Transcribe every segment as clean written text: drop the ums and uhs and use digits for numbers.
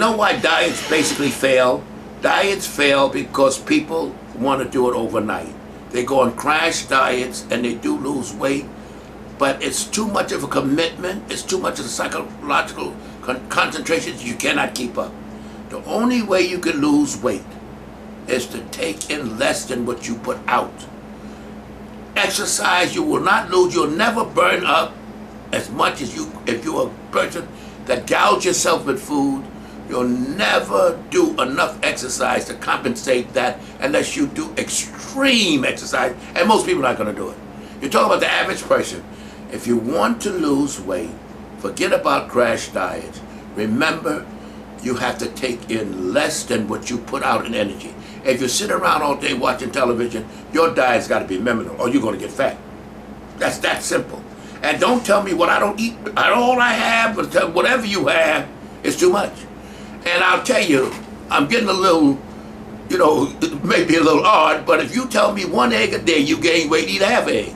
know why diets basically fail? Diets fail because people want to do it overnight. They go on crash diets and they do lose weight, but it's too much of a commitment. It's too much of a psychological concentration that you cannot keep up. The only way you can lose weight is to take in less than what you put out. Exercise, you will not lose. You'll never burn up as much as you, if you're a person that gouge yourself with food. You'll never do enough exercise to compensate that unless you do extreme exercise, and most people are not going to do it. You're talking about the average person. If you want to lose weight, forget about crash diets. Remember, you have to take in less than what you put out in energy. If you sit around all day watching television, your diet's got to be minimal or you're going to get fat. That's that simple. And don't tell me what I don't eat. All I have, but whatever you have, is too much. And I'll tell you, I'm getting a little, maybe a little odd, but if you tell me 1 egg a day, you gain weight, eat a half egg.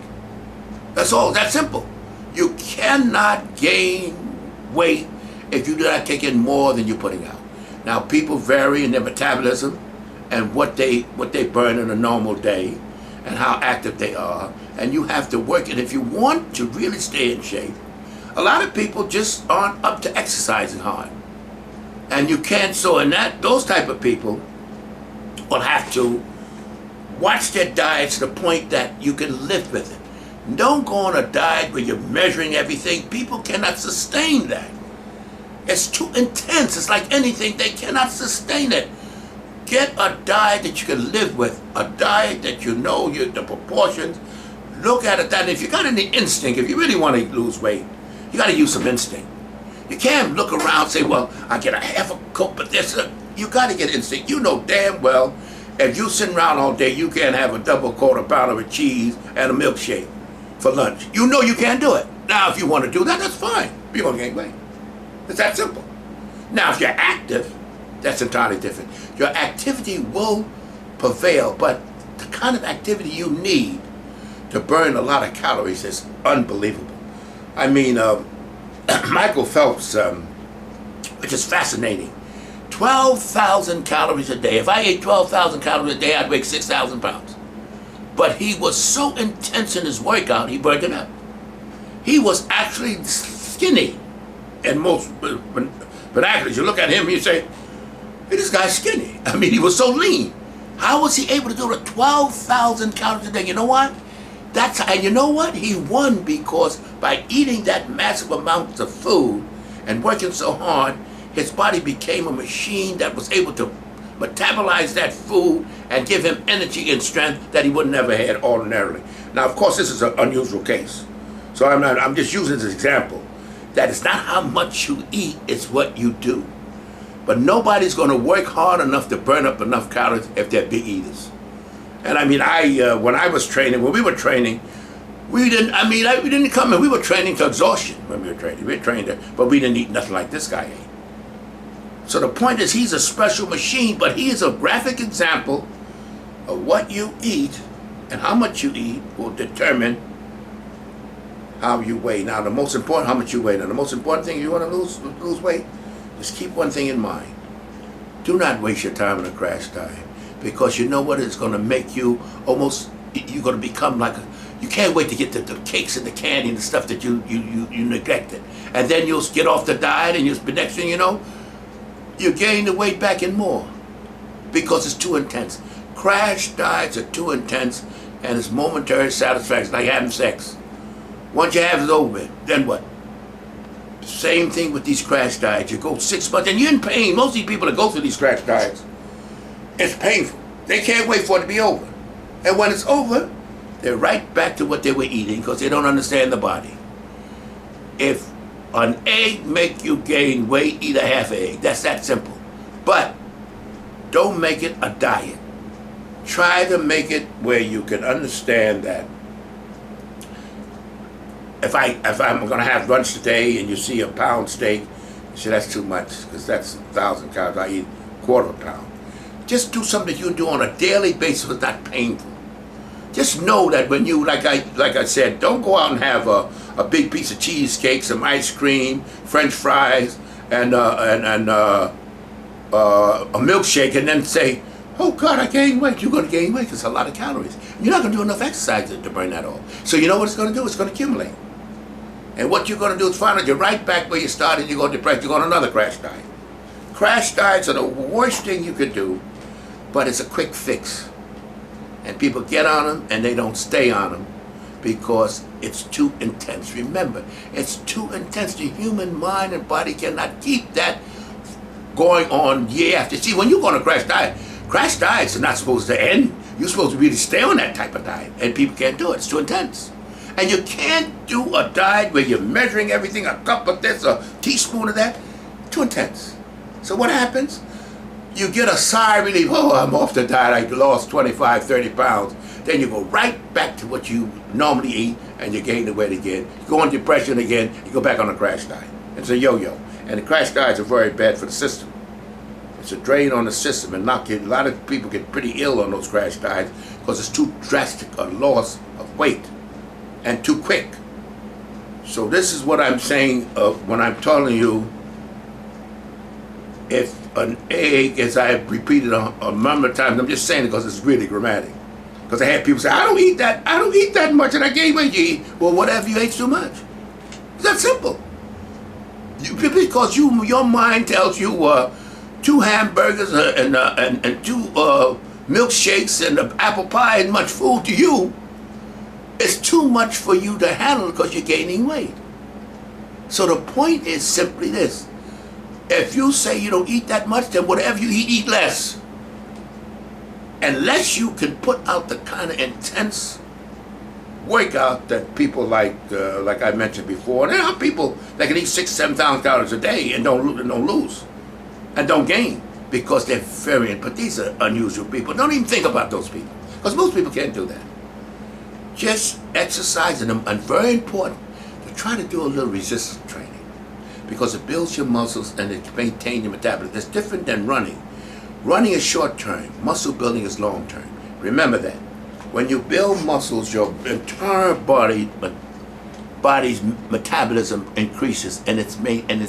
That's all, that's simple. You cannot gain weight if you do not take in more than you're putting out. Now, people vary in their metabolism and what they burn in a normal day and how active they are, and you have to work it. If you want to really stay in shape, a lot of people just aren't up to exercising hard. And you can't, so in those type of people will have to watch their diet to the point that you can live with it. Don't go on a diet where you're measuring everything. People cannot sustain that. It's too intense. It's like anything, they cannot sustain it. Get a diet that you can live with, a diet that you know the proportions. Look at it that, and if you got any instinct, if you really want to lose weight, you got to use some instinct. You can't look around and say, well, I get a half a cup of this. You got to get instinct. You know damn well, if you sit around all day, you can't have a double quarter pounder of cheese and a milkshake for lunch. You know you can't do it. Now, if you want to do that, that's fine. You're going to gain weight. It's that simple. Now, if you're active, that's entirely different. Your activity will prevail, but the kind of activity you need to burn a lot of calories is unbelievable. I mean, Michael Phelps, which is fascinating, 12,000 calories a day. If I ate 12,000 calories a day, I'd weigh 6,000 pounds. But he was so intense in his workout, he burned it up. He was actually skinny. And most vernaculars, you look at him, you say, hey, this guy's skinny. I mean, he was so lean. How was he able to do the 12,000 calories a day? You know what? And you know what? He won because by eating that massive amount of food and working so hard, his body became a machine that was able to metabolize that food and give him energy and strength that he would never had ordinarily. Now, of course, this is an unusual case. So I'm just using this example. That it's not how much you eat, it's what you do. But nobody's going to work hard enough to burn up enough calories if they're big eaters. And I mean, when we were training, we didn't come in, we were training to exhaustion when we were training. We trained, but we didn't eat nothing like this guy ate. So the point is, he's a special machine, but he is a graphic example of what you eat and how much you eat will determine how you weigh. Now, the most important, how much you weigh. Now, the most important thing, you want to lose weight, just keep one thing in mind. Do not waste your time in a crash diet, because you know what? It's going to make you you're going to become like you can't wait to get the cakes and the candy and the stuff that you neglected. And then you'll get off the diet, and the next thing you know, you gain the weight back and more, because it's too intense. Crash diets are too intense, and it's momentary satisfaction, like having sex. Once you have it over with, then what? Same thing with these crash diets. You go 6 months, and you're in pain. Most of these people that go through these crash diets, it's painful. They can't wait for it to be over. And when it's over, they're right back to what they were eating, because they don't understand the body. If an egg make you gain weight, eat a half egg. That's that simple. But don't make it a diet. Try to make it where you can understand that if I'm going to have lunch today and you see a pound steak, you say that's too much, because that's 1,000 calories. I eat a quarter of a pound. Just do something that you can do on a daily basis that's not painful. Just know that when you, like I said, don't go out and have a big piece of cheesecake, some ice cream, French fries, and a milkshake and then say, oh God, I gained weight. You're going to gain weight because it's a lot of calories. You're not going to do enough exercise to burn that off. So you know what it's going to do? It's going to accumulate. And what you're going to do is find out you're right back where you started. You're going to depress. You're going on another crash diet. Crash diets are the worst thing you could do, but it's a quick fix. And people get on them and they don't stay on them because it's too intense. Remember, it's too intense. The human mind and body cannot keep that going on year after. See, when you go on a crash diets are not supposed to end. You're supposed to really stay on that type of diet, and people can't do it. It's too intense. And you can't do a diet where you're measuring everything, a cup of this, a teaspoon of that. Too intense. So what happens? You get a sigh of relief. Oh, I'm off the diet. I lost 25, 30 pounds. Then you go right back to what you normally eat, and you gain the weight again. You go on depression again. You go back on a crash diet. It's a yo-yo. And the crash diets are very bad for the system. It's a drain on the system, and a lot of people get pretty ill on those crash diets because it's too drastic a loss of weight and too quick. So this is what I'm saying when I'm telling you, if an egg, as I've repeated a number of times, I'm just saying it because it's really grammatic. Because I had people say, I don't eat that much and I gain weight. You eat, well, whatever, you ate too much. It's that simple. Because your mind tells you 2 hamburgers and 2 milkshakes and an apple pie and much food to you, it's too much for you to handle because you're gaining weight. So the point is simply this. If you say you don't eat that much, then whatever you eat less. Unless you can put out the kind of intense workout that people like I mentioned before. There are people that can eat 6,000 to 7,000 calories a day and don't lose and don't gain because they're very. But these are unusual people. Don't even think about those people because most people can't do that. Just exercising them, and very important to try to do a little resistance training because it builds your muscles and it maintains your metabolism. It's different than running. Running is short term. Muscle building is long term. Remember that. When you build muscles, your entire body's metabolism increases, and it's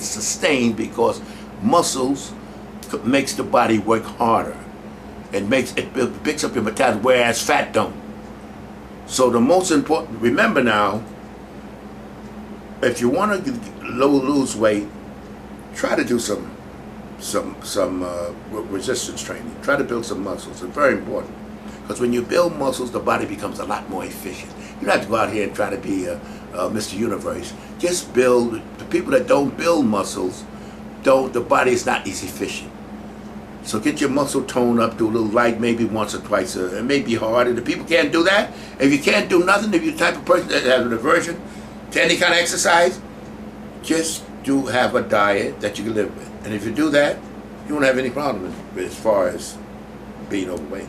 sustained because muscles makes the body work harder. It picks up your metabolism, whereas fat don't. So the most important, remember now, if you want to lose weight, try to do some resistance training. Try to build some muscles. It's very important. Because when you build muscles, the body becomes a lot more efficient. You don't have to go out here and try to be Mr. Universe. Just build. The people that don't build muscles, the body is not as efficient. So get your muscle tone up, do a little light, maybe once or twice. It may be hard, and if people can't do that, if you can't do nothing, if you're the type of person that has an aversion to any kind of exercise, just have a diet that you can live with. And if you do that, you won't have any problem as far as being overweight.